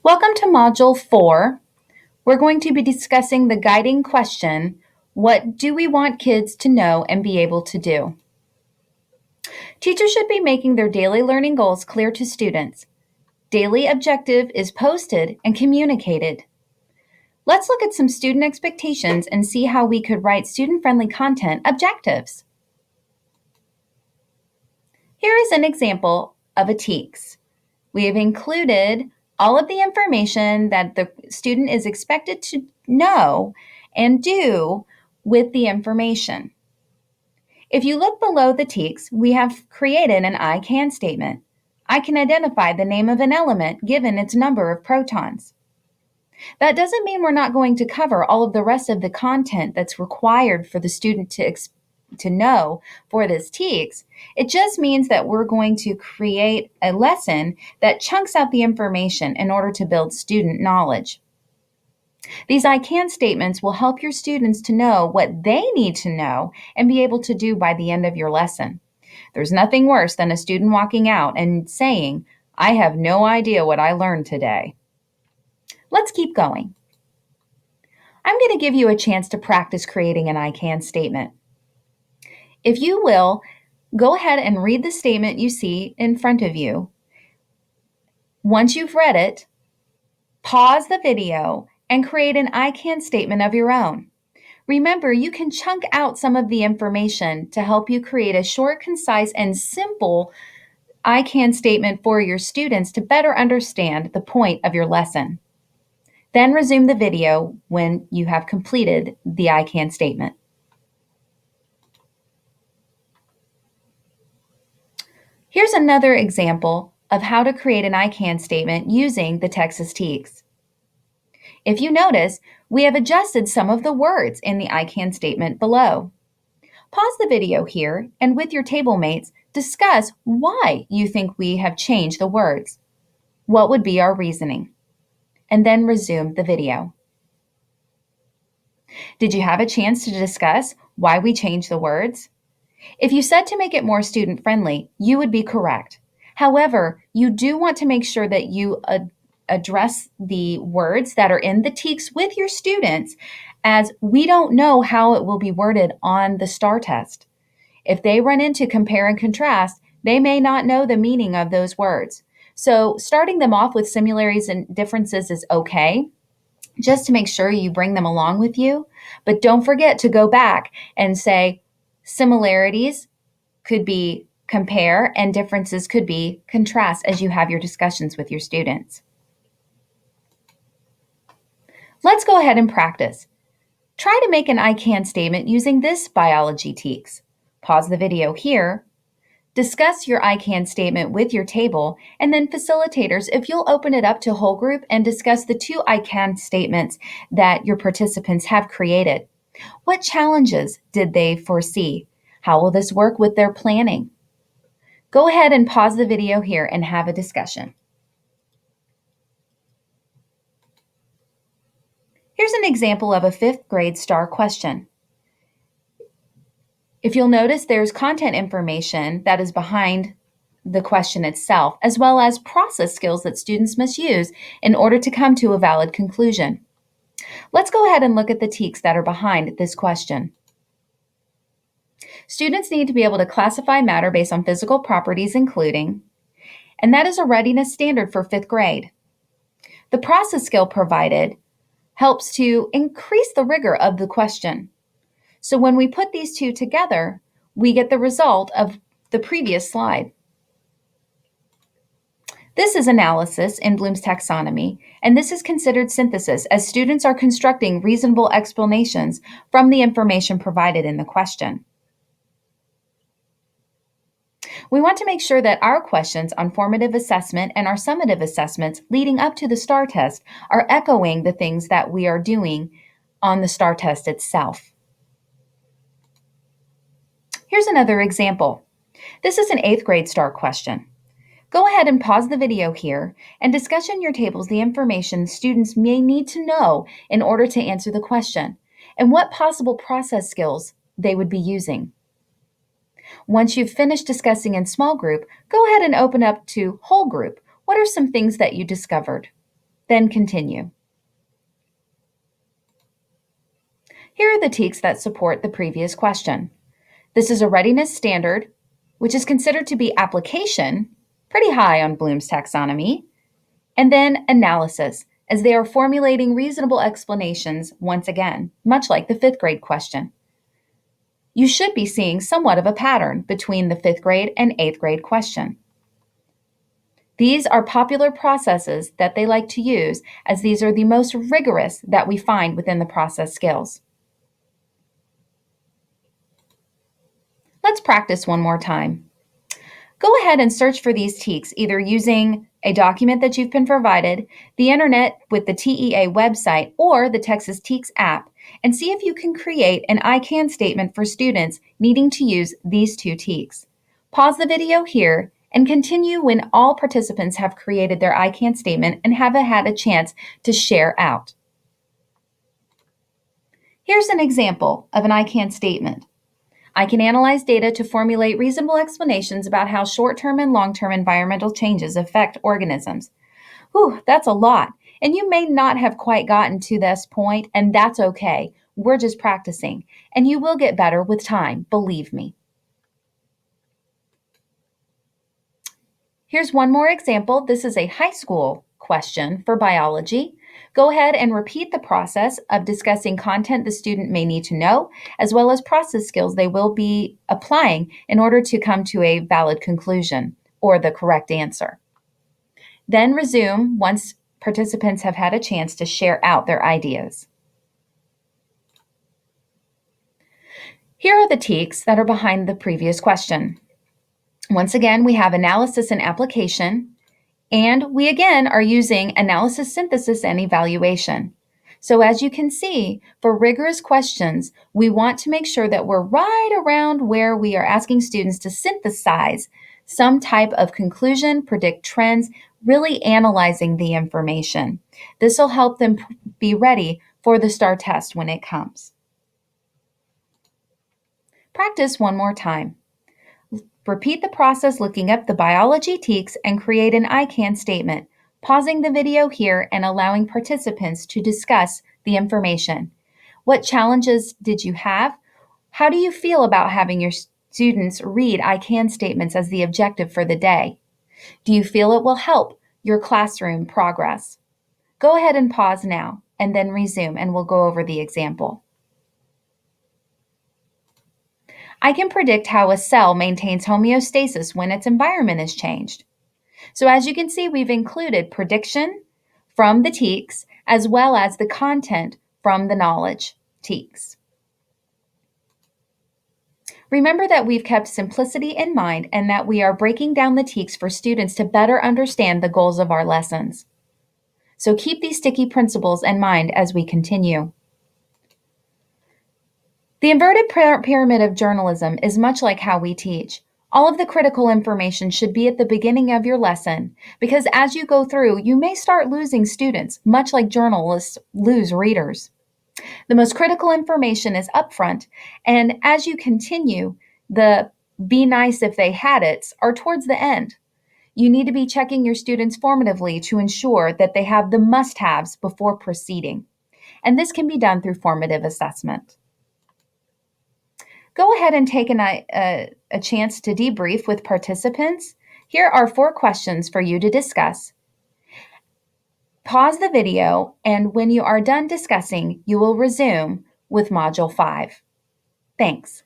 Welcome to Module 4. We're going to be discussing the guiding question, what do we want kids to know and be able to do? Teachers should be making their daily learning goals clear to students. Daily objective is posted and communicated. Let's look at some student expectations and see how we could write student-friendly content objectives. Here is an example of a TEKS. We have included all of the information that the student is expected to know and do with the information. If you look below the TEKS, we have created an I can statement. I can identify the name of an element given its number of protons. That doesn't mean we're not going to cover all of the rest of the content that's required for the student to know for this TEKS. It just means that we're going to create a lesson that chunks out the information in order to build student knowledge. These I can statements will help your students to know what they need to know and be able to do by the end of your lesson. There's nothing worse than a student walking out and saying, I have no idea what I learned today. Let's keep going. I'm going to give you a chance to practice creating an I can statement. If you will, go ahead and read the statement you see in front of you. Once you've read it, pause the video and create an I can statement of your own. Remember, you can chunk out some of the information to help you create a short, concise, and simple I can statement for your students to better understand the point of your lesson. Then resume the video when you have completed the I can statement. Here's another example of how to create an I can statement using the Texas TEKS. If you notice, we have adjusted some of the words in the I can statement below. Pause the video here and with your table mates, discuss why you think we have changed the words. What would be our reasoning? And then resume the video. Did you have a chance to discuss why we changed the words? If you said to make it more student-friendly, you would be correct. However, you do want to make sure that you address the words that are in the TEKS with your students, as we don't know how it will be worded on the STAR test. If they run into compare and contrast, they may not know the meaning of those words. So starting them off with similarities and differences is okay, just to make sure you bring them along with you. But don't forget to go back and say similarities could be compare and differences could be contrast as you have your discussions with your students. Let's go ahead and practice. Try to make an I can statement using this biology TEKS. Pause the video here. Discuss your I can statement with your table, and then facilitators, if you'll open it up to whole group and discuss the 2 I can statements that your participants have created. What challenges did they foresee? How will this work with their planning? Go ahead and pause the video here and have a discussion. Here's an example of a 5th grade STAR question. If you'll notice, there's content information that is behind the question itself, as well as process skills that students must use in order to come to a valid conclusion. Let's go ahead and look at the TEKS that are behind this question. Students need to be able to classify matter based on physical properties, including, and that is a readiness standard for 5th grade. The process skill provided helps to increase the rigor of the question. So when we put these two together, we get the result of the previous slide. This is analysis in Bloom's taxonomy, and this is considered synthesis as students are constructing reasonable explanations from the information provided in the question. We want to make sure that our questions on formative assessment and our summative assessments leading up to the STAR test are echoing the things that we are doing on the STAR test itself. Here's another example. This is an 8th grade STAR question. Go ahead and pause the video here and discuss in your tables the information students may need to know in order to answer the question and what possible process skills they would be using. Once you've finished discussing in small group, go ahead and open up to whole group. What are some things that you discovered? then continue. Here are the TEKS that support the previous question. This is a readiness standard, which is considered to be application, pretty high on Bloom's taxonomy, and then analysis, as they are formulating reasonable explanations once again, much like the 5th grade question. You should be seeing somewhat of a pattern between the 5th grade and 8th grade question. These are popular processes that they like to use, as these are the most rigorous that we find within the process skills. Let's practice one more time. Go ahead and search for these TEKS either using a document that you've been provided, the internet with the TEA website, or the Texas TEKS app, and see if you can create an I can statement for students needing to use these 2 TEKS. Pause the video here and continue when all participants have created their I can statement and have had a chance to share out. Here's an example of an I can statement. I can analyze data to formulate reasonable explanations about how short-term and long-term environmental changes affect organisms. Whew, that's a lot. And you may not have quite gotten to this point, and that's okay. We're just practicing, and you will get better with time, believe me. Here's one more example. This is a high school question for biology. Go ahead and repeat the process of discussing content the student may need to know, as well as process skills they will be applying in order to come to a valid conclusion or the correct answer. Then resume once participants have had a chance to share out their ideas. Here are the TEKS that are behind the previous question. Once again, we have analysis and application, and we again are using analysis, synthesis, and evaluation. So as you can see, for rigorous questions, we want to make sure that we're right around where we are asking students to synthesize some type of conclusion, predict trends, really analyzing the information. This will help them be ready for the STAR test when it comes. Practice one more time. Repeat the process looking up the biology TEKS and create an I can statement, pausing the video here and allowing participants to discuss the information. What challenges did you have? How do you feel about having your students read I can statements as the objective for the day? Do you feel it will help your classroom progress? Go ahead and pause now and then resume, and we'll go over the example. I can predict how a cell maintains homeostasis when its environment is changed. So as you can see, we've included prediction from the TEKS as well as the content from the knowledge TEKS. Remember that we've kept simplicity in mind and that we are breaking down the TEKS for students to better understand the goals of our lessons. So keep these sticky principles in mind as we continue. The inverted pyramid of journalism is much like how we teach. All of the critical information should be at the beginning of your lesson, because as you go through, you may start losing students, much like journalists lose readers. The most critical information is upfront, and as you continue, the be nice if they had it are towards the end. You need to be checking your students formatively to ensure that they have the must-haves before proceeding. And this can be done through formative assessment. Go ahead and take a chance to debrief with participants. Here are 4 questions for you to discuss. Pause the video, and when you are done discussing, you will resume with Module 5. Thanks.